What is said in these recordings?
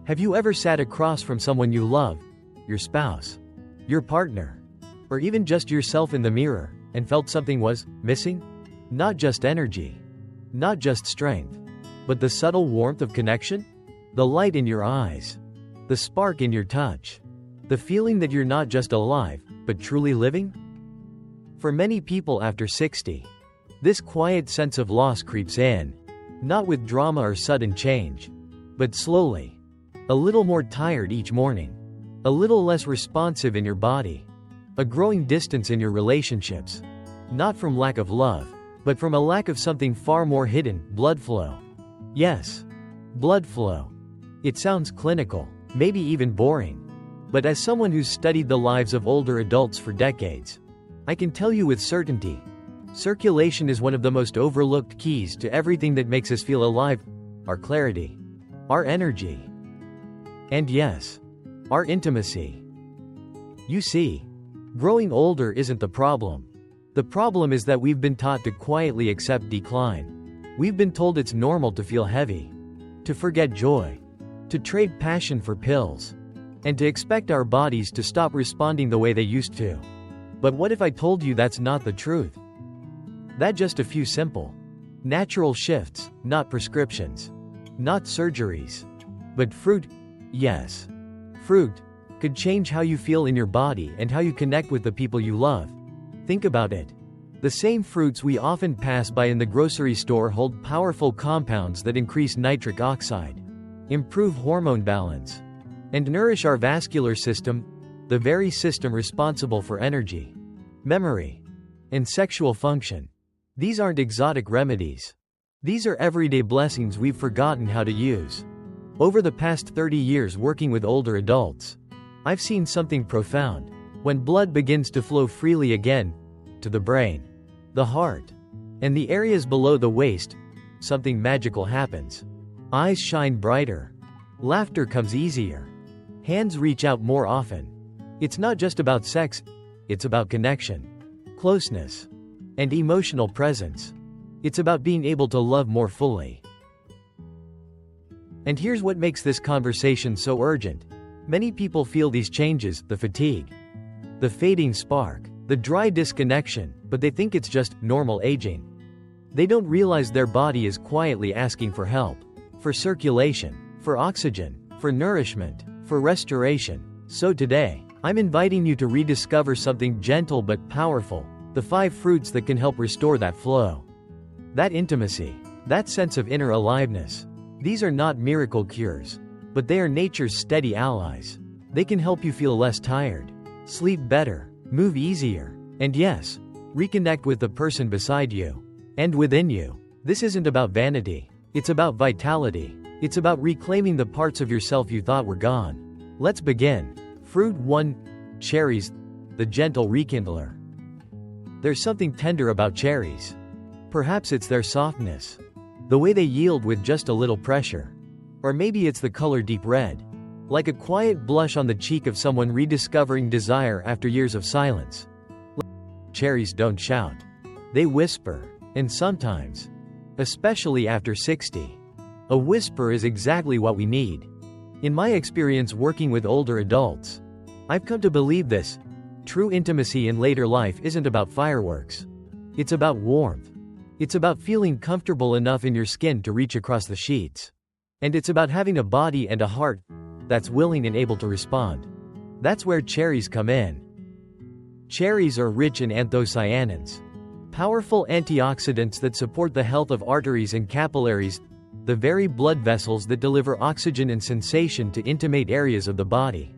Have you ever sat across from someone you love, your spouse, your partner, or even just yourself in the mirror, and felt something was missing? Not just energy, not just strength, but the subtle warmth of connection? The light in your eyes, the spark in your touch, the feeling that you're not just alive, but truly living? For many people after 60, this quiet sense of loss creeps in, not with drama or sudden change, but slowly. A little more tired each morning, a little less responsive in your body, a growing distance in your relationships. Not from lack of love, but from a lack of something far more hidden: blood flow. Yes, blood flow. It sounds clinical, maybe even boring. But as someone who's studied the lives of older adults for decades, I can tell you with certainty, circulation is one of the most overlooked keys to everything that makes us feel alive: our clarity, our energy, and yes, our intimacy. You see, growing older isn't the problem. The problem is that we've been taught to quietly accept decline. We've been told it's normal to feel heavy, to forget joy, to trade passion for pills, and to expect our bodies to stop responding the way they used to. But what if I told you that's not the truth? That just a few simple, natural shifts, not prescriptions, not surgeries, but fruit, yes, fruit, could change how you feel in your body and how you connect with the people you love. Think about it. The same fruits we often pass by in the grocery store hold powerful compounds that increase nitric oxide, improve hormone balance, and nourish our vascular system, the very system responsible for energy, memory, and sexual function. These aren't exotic remedies. These are everyday blessings we've forgotten how to use. Over the past 30 years working with older adults, I've seen something profound. When blood begins to flow freely again, to the brain, the heart, and the areas below the waist, something magical happens. Eyes shine brighter. Laughter comes easier. Hands reach out more often. It's not just about sex, it's about connection, closeness, and emotional presence. It's about being able to love more fully. And here's what makes this conversation so urgent. Many people feel these changes: the fatigue, the fading spark, the dry disconnection, but they think it's just normal aging. They don't realize their body is quietly asking for help, for circulation, for oxygen, for nourishment, for restoration. So today, I'm inviting you to rediscover something gentle but powerful: the 5 fruits that can help restore that flow, that intimacy, that sense of inner aliveness. These are not miracle cures, but they are nature's steady allies. They can help you feel less tired, sleep better, move easier, and yes, reconnect with the person beside you and within you. This isn't about vanity. It's about vitality. It's about reclaiming the parts of yourself you thought were gone. Let's begin. Fruit 1. Cherries, the gentle rekindler. There's something tender about cherries. Perhaps it's their softness, the way they yield with just a little pressure. Or maybe it's the color deep red, like a quiet blush on the cheek of someone rediscovering desire after years of silence. Cherries don't shout. They whisper. And sometimes, especially after 60, a whisper is exactly what we need. In my experience working with older adults, I've come to believe this. True intimacy in later life isn't about fireworks. It's about warmth. It's about feeling comfortable enough in your skin to reach across the sheets. And it's about having a body and a heart that's willing and able to respond. That's where cherries come in. Cherries are rich in anthocyanins, powerful antioxidants that support the health of arteries and capillaries, the very blood vessels that deliver oxygen and sensation to intimate areas of the body.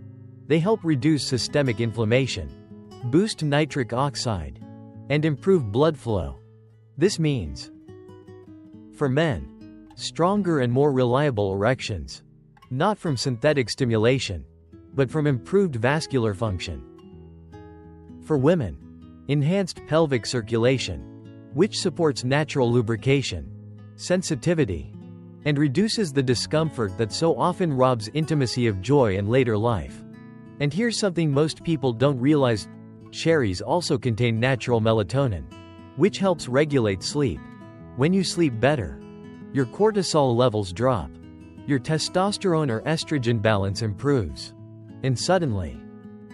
They help reduce systemic inflammation, boost nitric oxide, and improve blood flow. This means, for men, stronger and more reliable erections, not from synthetic stimulation, but from improved vascular function. For women, enhanced pelvic circulation, which supports natural lubrication, sensitivity, and reduces the discomfort that so often robs intimacy of joy in later life. And here's something most people don't realize: cherries also contain natural melatonin, which helps regulate sleep. When you sleep better, your cortisol levels drop, your testosterone or estrogen balance improves, and suddenly,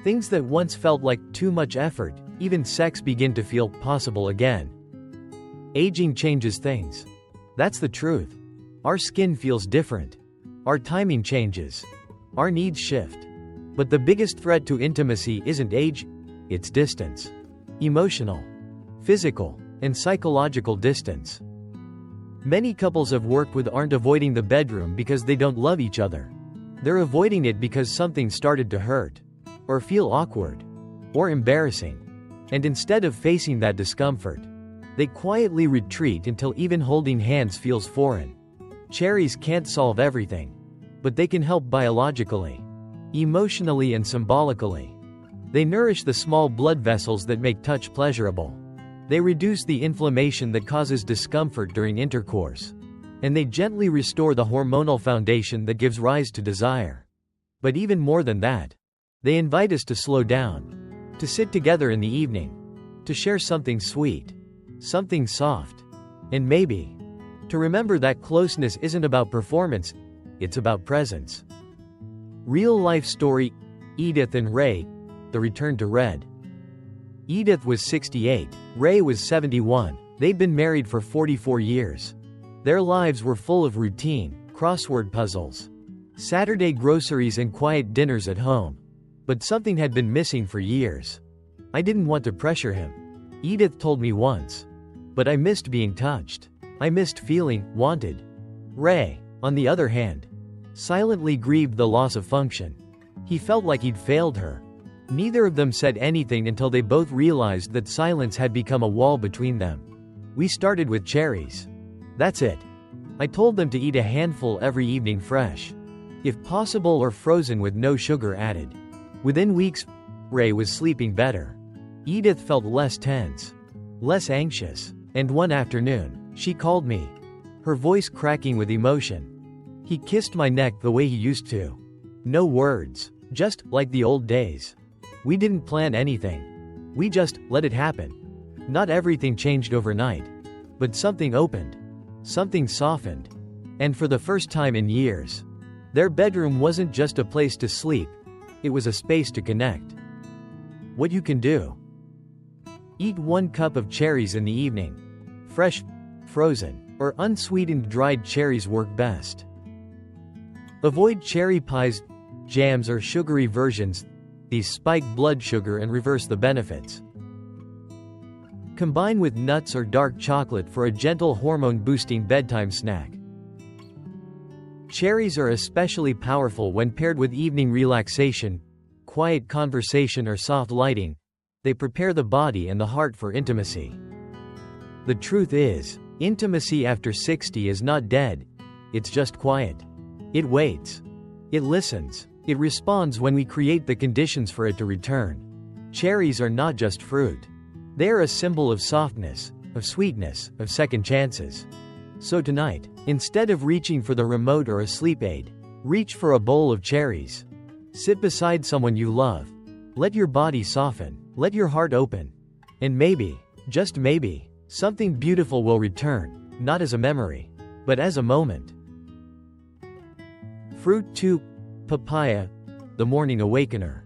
things that once felt like too much effort, even sex, begin to feel possible again. Aging changes things. That's the truth. Our skin feels different. Our timing changes. Our needs shift. But the biggest threat to intimacy isn't age, it's distance. Emotional, physical, and psychological distance. Many couples I've worked with aren't avoiding the bedroom because they don't love each other. They're avoiding it because something started to hurt, or feel awkward, or embarrassing. And instead of facing that discomfort, they quietly retreat until even holding hands feels foreign. Cherries can't solve everything, but they can help biologically, emotionally, and symbolically. They nourish the small blood vessels that make touch pleasurable. They reduce the inflammation that causes discomfort during intercourse. And they gently restore the hormonal foundation that gives rise to desire. But even more than that, they invite us to slow down, to sit together in the evening, to share something sweet, something soft, and maybe to remember that closeness isn't about performance, it's about presence. Real-life story: Edith and Ray, the return to Red. Edith was 68, Ray was 71. They'd been married for 44 years. Their lives were full of routine, crossword puzzles, Saturday groceries, and quiet dinners at home. But something had been missing for years. I didn't want to pressure him, Edith told me once. But I missed being touched. I missed feeling wanted. Ray, on the other hand, silently grieved the loss of function. He felt like he'd failed her. Neither of them said anything until they both realized that silence had become a wall between them. We started with cherries. That's it. I told them to eat a handful every evening, fresh, if possible, or frozen with no sugar added. Within weeks, Ray was sleeping better. Edith felt less tense, less anxious, and one afternoon, she called me, her voice cracking with emotion. He kissed my neck the way he used to. No words, just like the old days. We didn't plan anything. We just let it happen. Not everything changed overnight, but something opened. Something softened. And for the first time in years, their bedroom wasn't just a place to sleep, it was a space to connect. What you can do: eat 1 cup of cherries in the evening. Fresh, frozen, or unsweetened dried cherries work best. Avoid cherry pies, jams, or sugary versions. These spike blood sugar and reverse the benefits. Combine with nuts or dark chocolate for a gentle hormone-boosting bedtime snack. Cherries are especially powerful when paired with evening relaxation, quiet conversation, or soft lighting. They prepare the body and the heart for intimacy. The truth is, intimacy after 60 is not dead. It's just quiet. It waits. It listens. It responds when we create the conditions for it to return. Cherries are not just fruit. They are a symbol of softness, of sweetness, of second chances. So tonight, instead of reaching for the remote or a sleep aid, reach for a bowl of cherries. Sit beside someone you love. Let your body soften. Let your heart open. And maybe, just maybe, something beautiful will return, not as a memory, but as a moment. Fruit 2. Papaya, the morning awakener.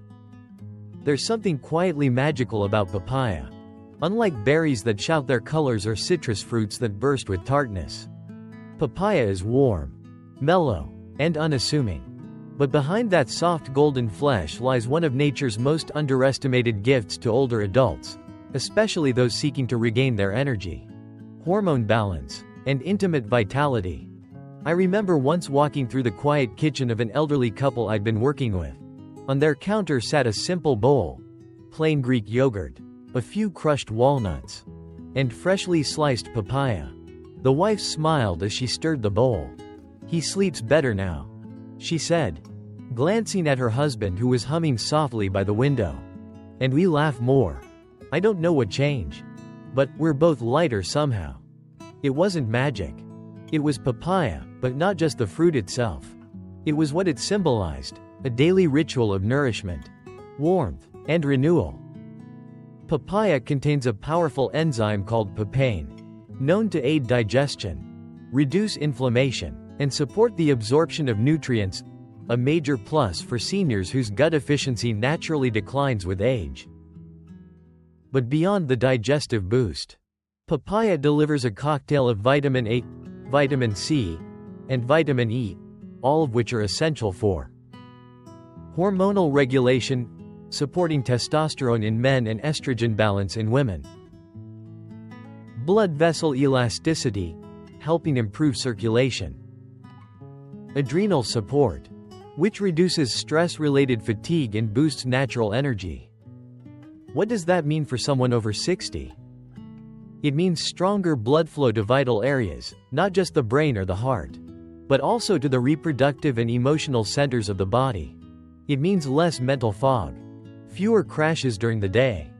There's something quietly magical about papaya. Unlike berries that shout their colors or citrus fruits that burst with tartness, papaya is warm, mellow, and unassuming. But behind that soft golden flesh lies one of nature's most underestimated gifts to older adults, especially those seeking to regain their energy, hormone balance, and intimate vitality. I remember once walking through the quiet kitchen of an elderly couple I'd been working with. On their counter sat a simple bowl, plain Greek yogurt, a few crushed walnuts, and freshly sliced papaya. The wife smiled as she stirred the bowl. "He sleeps better now," she said, glancing at her husband who was humming softly by the window. And we laughed more. I don't know what changed, but we're both lighter somehow. It wasn't magic. It was papaya, but not just the fruit itself. It was what it symbolized, a daily ritual of nourishment, warmth, and renewal. Papaya contains a powerful enzyme called papain, known to aid digestion, reduce inflammation, and support the absorption of nutrients, a major plus for seniors whose gut efficiency naturally declines with age. But beyond the digestive boost, papaya delivers a cocktail of vitamin A, vitamin C, and vitamin E, all of which are essential for hormonal regulation, supporting testosterone in men and estrogen balance in women, blood vessel elasticity, helping improve circulation, adrenal support, which reduces stress-related fatigue and boosts natural energy. What does that mean for someone over 60? It means stronger blood flow to vital areas, not just the brain or the heart, but also to the reproductive and emotional centers of the body. It means less mental fog, fewer crashes during the day,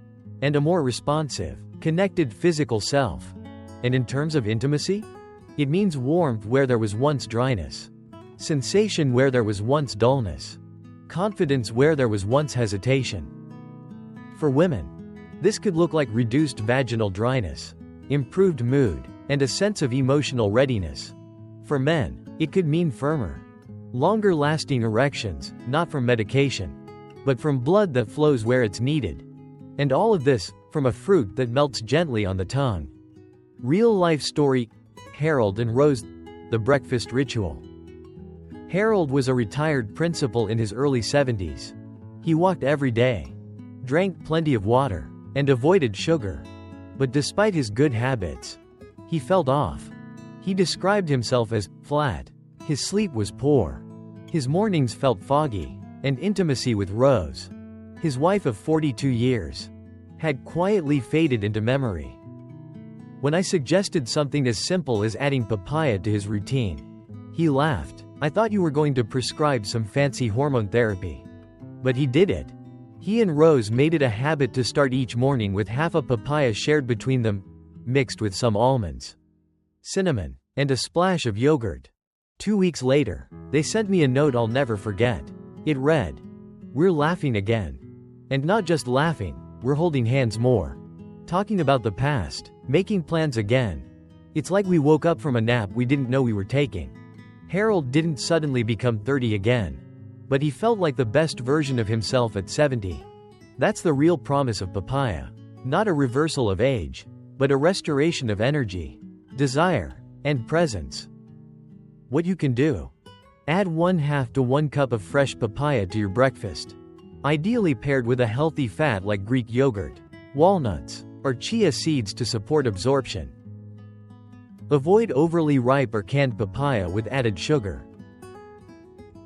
and a more responsive, connected physical self. And in terms of intimacy, it means warmth where there was once dryness, sensation where there was once dullness, confidence where there was once hesitation. For women, this could look like reduced vaginal dryness, improved mood, and a sense of emotional readiness. For men, it could mean firmer, longer-lasting erections, not from medication, but from blood that flows where it's needed. And all of this, from a fruit that melts gently on the tongue. Real-life story: Harold and Rose, the breakfast ritual. Harold was a retired principal in his early 70s. He walked every day, drank plenty of water, and avoided sugar. But despite his good habits, he felt off. He described himself as flat. His sleep was poor. His mornings felt foggy, and intimacy with Rose, his wife of 42 years, had quietly faded into memory. When I suggested something as simple as adding papaya to his routine, he laughed. "I thought you were going to prescribe some fancy hormone therapy." But he did it. He and Rose made it a habit to start each morning with half a papaya shared between them, mixed with some almonds, cinnamon, and a splash of yogurt. 2 weeks later, they sent me a note I'll never forget. It read, "We're laughing again. And not just laughing, we're holding hands more. Talking about the past, making plans again. It's like we woke up from a nap we didn't know we were taking." Harold didn't suddenly become 30 again, but he felt like the best version of himself at 70. That's the real promise of papaya. Not a reversal of age, but a restoration of energy, desire, and presence. What you can do: add 1/2 to 1 cup of fresh papaya to your breakfast, ideally paired with a healthy fat like Greek yogurt, walnuts, or chia seeds to support absorption. Avoid overly ripe or canned papaya with added sugar.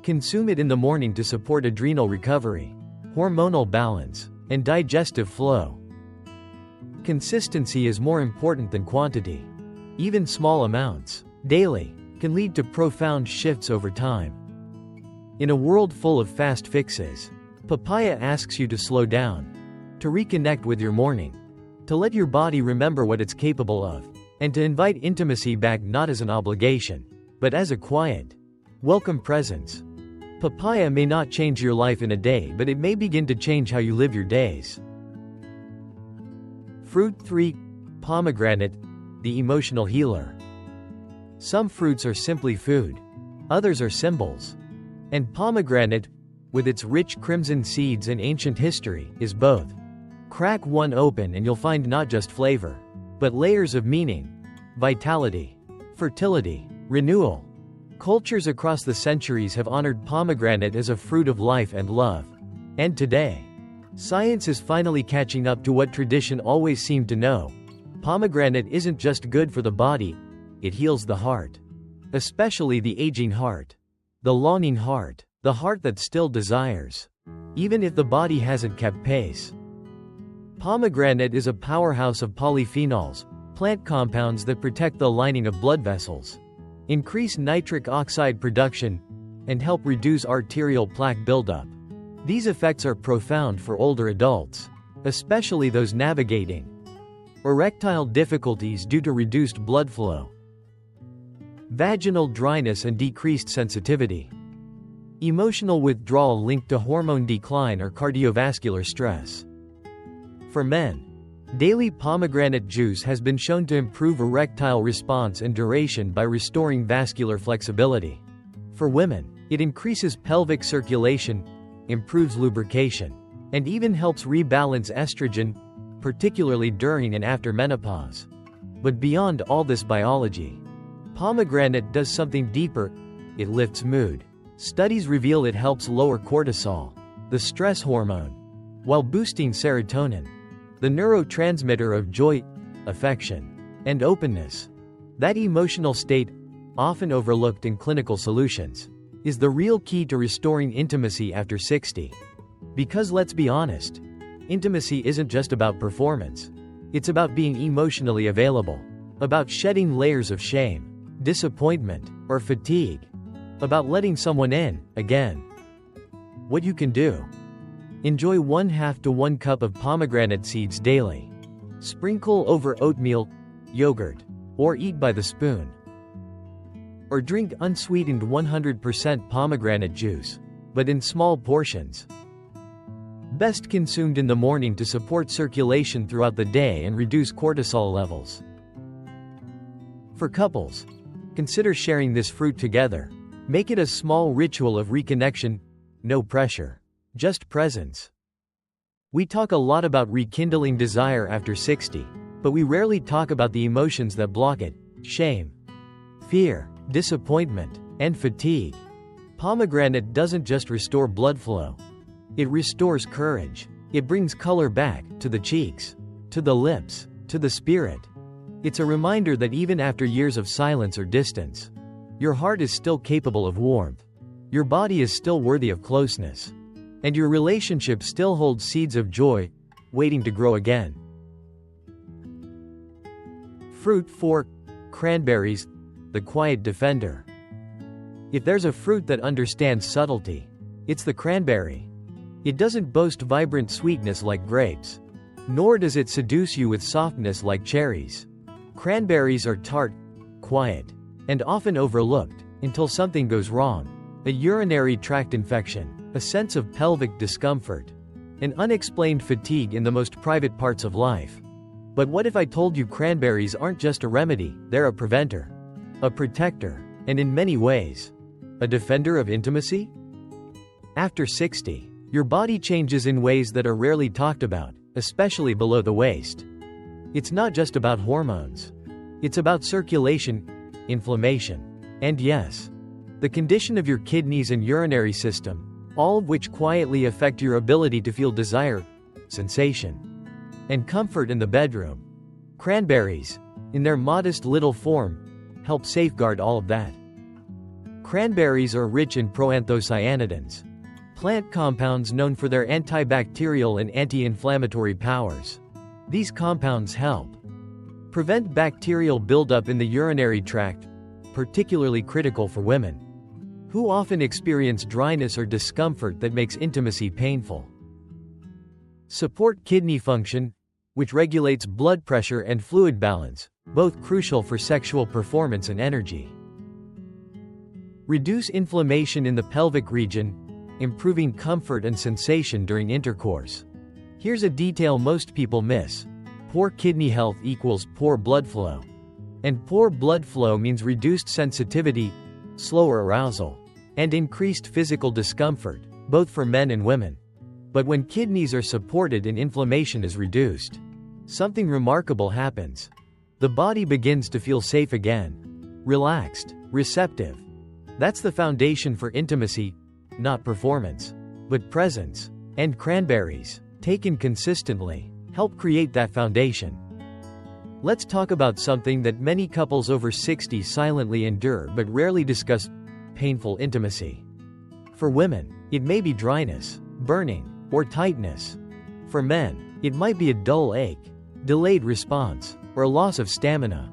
Consume it in the morning to support adrenal recovery, hormonal balance, and digestive flow. Consistency is more important than quantity. Even small amounts, daily, can lead to profound shifts over time. In a world full of fast fixes, papaya asks you to slow down, to reconnect with your morning, to let your body remember what it's capable of, and to invite intimacy back not as an obligation, but as a quiet, welcome presence. Papaya may not change your life in a day, but it may begin to change how you live your days. Fruit 3. Pomegranate, the emotional healer. Some fruits are simply food. Others are symbols. And pomegranate, with its rich crimson seeds and ancient history, is both. Crack one open and you'll find not just flavor, but layers of meaning, vitality, fertility, renewal. Cultures across the centuries have honored pomegranate as a fruit of life and love. And today, science is finally catching up to what tradition always seemed to know. Pomegranate isn't just good for the body, it heals the heart. Especially the aging heart. The longing heart. The heart that still desires, even if the body hasn't kept pace. Pomegranate is a powerhouse of polyphenols, plant compounds that protect the lining of blood vessels, increase nitric oxide production, and help reduce arterial plaque buildup. These effects are profound for older adults, especially those navigating erectile difficulties due to reduced blood flow, vaginal dryness and decreased sensitivity, emotional withdrawal linked to hormone decline or cardiovascular stress. For men, Daily pomegranate juice has been shown to improve erectile response and duration by restoring vascular flexibility. For women, it increases pelvic circulation, improves lubrication, and even helps rebalance estrogen, particularly during and after menopause. But beyond all this biology, pomegranate does something deeper. It lifts mood. Studies reveal it helps lower cortisol, the stress hormone, while boosting serotonin, the neurotransmitter of joy, affection, and openness. That emotional state, often overlooked in clinical solutions, is the real key to restoring intimacy after 60. Because let's be honest, intimacy isn't just about performance. It's about being emotionally available, about shedding layers of shame, disappointment, or fatigue, about letting someone in, again. What you can do: enjoy 1/2 to 1 cup of pomegranate seeds daily. Sprinkle over oatmeal, yogurt, or eat by the spoon. Or drink unsweetened 100% pomegranate juice, but in small portions. Best consumed in the morning to support circulation throughout the day and reduce cortisol levels. For couples, consider sharing this fruit together. Make it a small ritual of reconnection, no pressure, just presence. We talk a lot about rekindling desire after 60, but we rarely talk about the emotions that block it: shame, fear, disappointment, and fatigue. Pomegranate doesn't just restore blood flow. It restores courage. It brings color back, to the cheeks, to the lips, to the spirit. It's a reminder that even after years of silence or distance, your heart is still capable of warmth. Your body is still worthy of closeness. And your relationship still holds seeds of joy, waiting to grow again. Fruit 4. Cranberries, the quiet defender. If there's a fruit that understands subtlety, it's the cranberry. It doesn't boast vibrant sweetness like grapes, nor does it seduce you with softness like cherries. Cranberries are tart, quiet, and often overlooked, until something goes wrong: a urinary tract infection, a sense of pelvic discomfort, an unexplained fatigue in the most private parts of life. But what if I told you cranberries aren't just a remedy, they're a preventer, a protector, and in many ways, a defender of intimacy? After 60, your body changes in ways that are rarely talked about, especially below the waist. It's not just about hormones. It's about circulation, inflammation, and yes, the condition of your kidneys and urinary system, all of which quietly affect your ability to feel desire, sensation, and comfort in the bedroom. Cranberries, in their modest little form, help safeguard all of that. Cranberries are rich in proanthocyanidins, plant compounds known for their antibacterial and anti-inflammatory powers. These compounds help prevent bacterial buildup in the urinary tract, particularly critical for women, who often experience dryness or discomfort that makes intimacy painful. Support kidney function, which regulates blood pressure and fluid balance, both crucial for sexual performance and energy. Reduce inflammation in the pelvic region, improving comfort and sensation during intercourse. Here's a detail most people miss: poor kidney health equals poor blood flow. And poor blood flow means reduced sensitivity, slower arousal, and increased physical discomfort, both for men and women. But when kidneys are supported and inflammation is reduced, something remarkable happens. The body begins to feel safe again, relaxed, receptive. That's the foundation for intimacy, not performance, but presence. And cranberries, taken consistently, help create that foundation. Let's talk about something that many couples over 60 silently endure but rarely discuss: painful intimacy. For women, it may be dryness, burning, or tightness. For men, it might be a dull ache, delayed response, or a loss of stamina.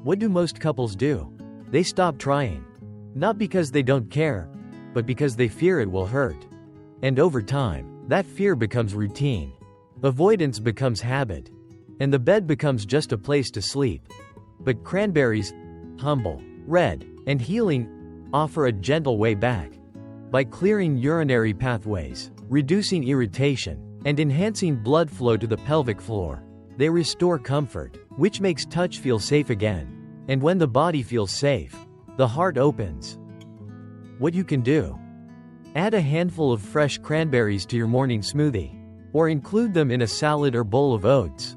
What do most couples do? They stop trying. Not because they don't care, but because they fear it will hurt. And over time, that fear becomes routine. Avoidance becomes habit. And the bed becomes just a place to sleep. But cranberries, humble, red, and healing, offer a gentle way back. By clearing urinary pathways, reducing irritation, and enhancing blood flow to the pelvic floor, They restore comfort, which makes touch feel safe again. And when the body feels safe, the heart opens. What you can do: add a handful of fresh cranberries to your morning smoothie, or include them in a salad or bowl of oats.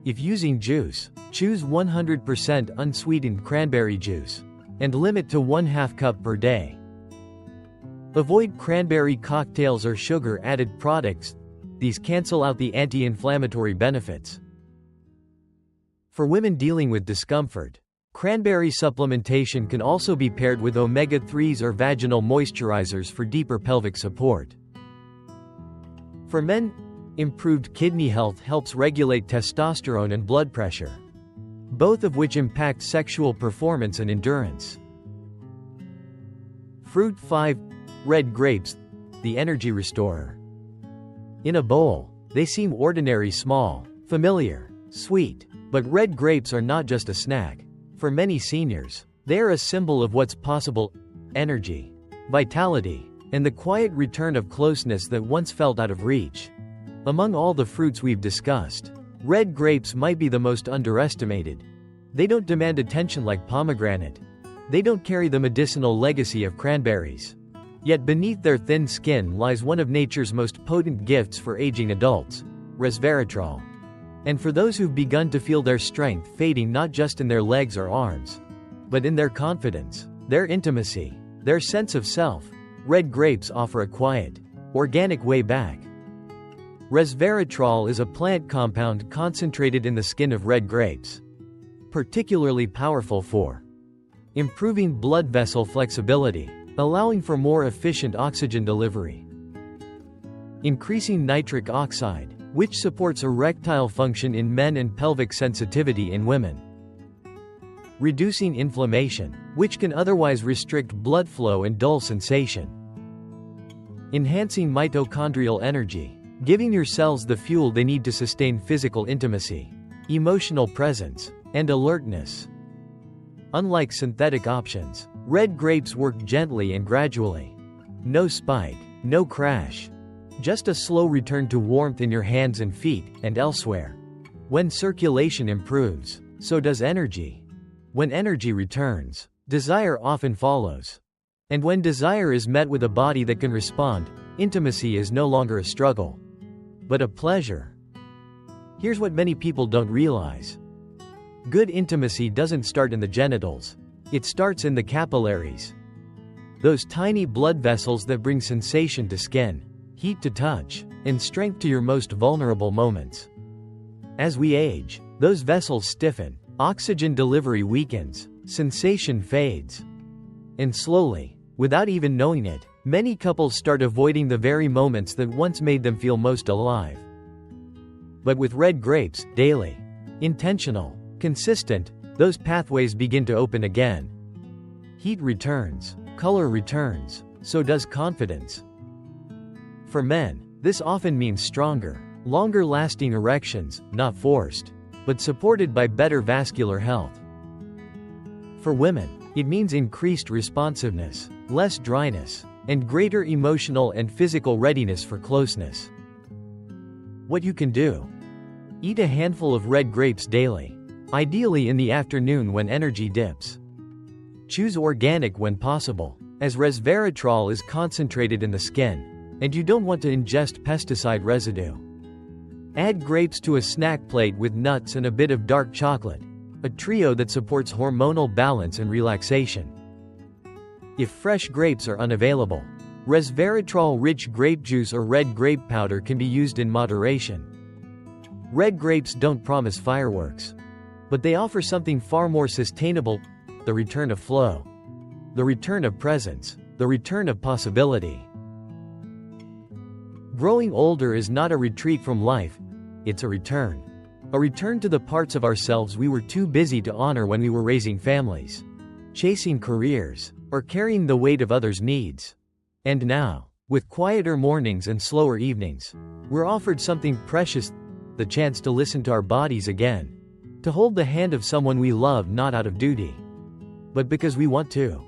If using juice, choose 100% unsweetened cranberry juice, and limit to 1/2 cup per day. Avoid cranberry cocktails or sugar-added products. These cancel out the anti-inflammatory benefits. For women dealing with discomfort, cranberry supplementation can also be paired with omega-3s or vaginal moisturizers for deeper pelvic support. For men, improved kidney health helps regulate testosterone and blood pressure, both of which impact sexual performance and endurance. Fruit 5. Red grapes, the energy restorer. In a bowl, they seem ordinary, small, familiar, sweet. But red grapes are not just a snack. For many seniors, they are a symbol of what's possible: energy, vitality, and the quiet return of closeness that once felt out of reach. Among all the fruits we've discussed, red grapes might be the most underestimated. They don't demand attention like pomegranate. They don't carry the medicinal legacy of cranberries. Yet beneath their thin skin lies one of nature's most potent gifts for aging adults: resveratrol. And for those who've begun to feel their strength fading not just in their legs or arms, but in their confidence, their intimacy, their sense of self, red grapes offer a quiet, organic way back. Resveratrol is a plant compound concentrated in the skin of red grapes, particularly powerful for improving blood vessel flexibility, allowing for more efficient oxygen delivery, increasing nitric oxide, which supports erectile function in men and pelvic sensitivity in women, reducing inflammation, which can otherwise restrict blood flow and dull sensation, enhancing mitochondrial energy, giving your cells the fuel they need to sustain physical intimacy, emotional presence, and alertness. Unlike synthetic options, red grapes work gently and gradually. No spike, no crash. Just a slow return to warmth in your hands and feet, and elsewhere. When circulation improves, so does energy. When energy returns, desire often follows. And when desire is met with a body that can respond, intimacy is no longer a struggle, but a pleasure. Here's what many people don't realize. Good intimacy doesn't start in the genitals. It starts in the capillaries. Those tiny blood vessels that bring sensation to skin, heat to touch, and strength to your most vulnerable moments. As we age, those vessels stiffen, oxygen delivery weakens, sensation fades. And slowly, without even knowing it, many couples start avoiding the very moments that once made them feel most alive. But with red grapes, daily, intentional, consistent, those pathways begin to open again. Heat returns, color returns, so does confidence. For men, this often means stronger, longer-lasting erections, not forced, but supported by better vascular health. For women, it means increased responsiveness, less dryness, and greater emotional and physical readiness for closeness. What you can do: eat a handful of red grapes daily, ideally in the afternoon when energy dips. Choose organic when possible, as resveratrol is concentrated in the skin, and you don't want to ingest pesticide residue. Add grapes to a snack plate with nuts and a bit of dark chocolate, a trio that supports hormonal balance and relaxation. If fresh grapes are unavailable, resveratrol-rich grape juice or red grape powder can be used in moderation. Red grapes don't promise fireworks, but they offer something far more sustainable: the return of flow, the return of presence, the return of possibility. Growing older is not a retreat from life, it's a return. A return to the parts of ourselves we were too busy to honor when we were raising families, chasing careers, or carrying the weight of others' needs. And now, with quieter mornings and slower evenings, we're offered something precious: the chance to listen to our bodies again. To hold the hand of someone we love not out of duty, but because we want to.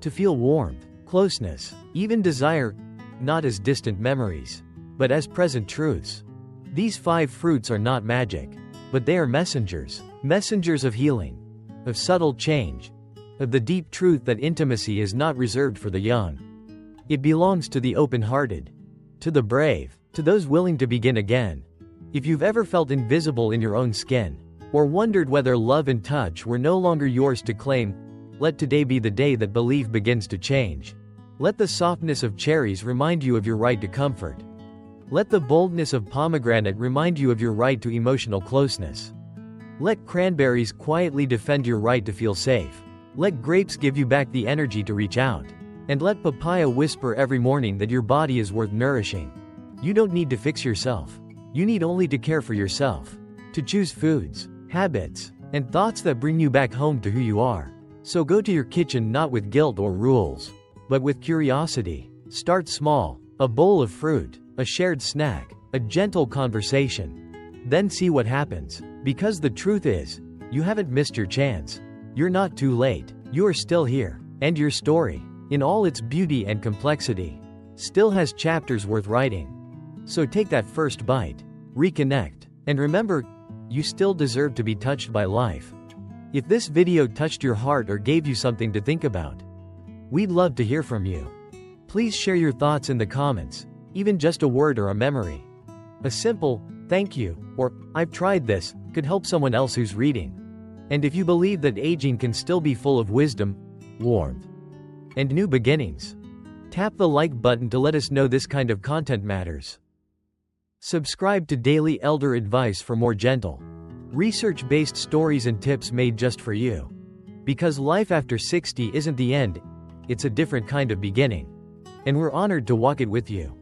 To feel warmth, closeness, even desire, not as distant memories, but as present truths. These 5 fruits are not magic, but they are messengers. Messengers of healing, of subtle change, of the deep truth that intimacy is not reserved for the young. It belongs to the open-hearted, to the brave, to those willing to begin again. If you've ever felt invisible in your own skin, or wondered whether love and touch were no longer yours to claim, let today be the day that belief begins to change. Let the softness of cherries remind you of your right to comfort. Let the boldness of pomegranate remind you of your right to emotional closeness. Let cranberries quietly defend your right to feel safe. Let grapes give you back the energy to reach out. And let papaya whisper every morning that your body is worth nourishing. You don't need to fix yourself. You need only to care for yourself. To choose foods, habits, and thoughts that bring you back home to who you are. So go to your kitchen not with guilt or rules, but with curiosity. Start small, a bowl of fruit, a shared snack, a gentle conversation. Then see what happens, because the truth is, you haven't missed your chance. You're not too late. You are still here, and your story, in all its beauty and complexity, still has chapters worth writing. So take that first bite, reconnect, and remember, you still deserve to be touched by life. If this video touched your heart or gave you something to think about, we'd love to hear from you. Please share your thoughts in the comments, even just a word or a memory. A simple, "Thank you," or "I've tried this," could help someone else who's reading. And if you believe that aging can still be full of wisdom, warmth, and new beginnings, tap the like button to let us know this kind of content matters. Subscribe to Daily Elder Advice for more gentle, research-based stories and tips made just for you. Because life after 60 isn't the end, it's a different kind of beginning. And we're honored to walk it with you.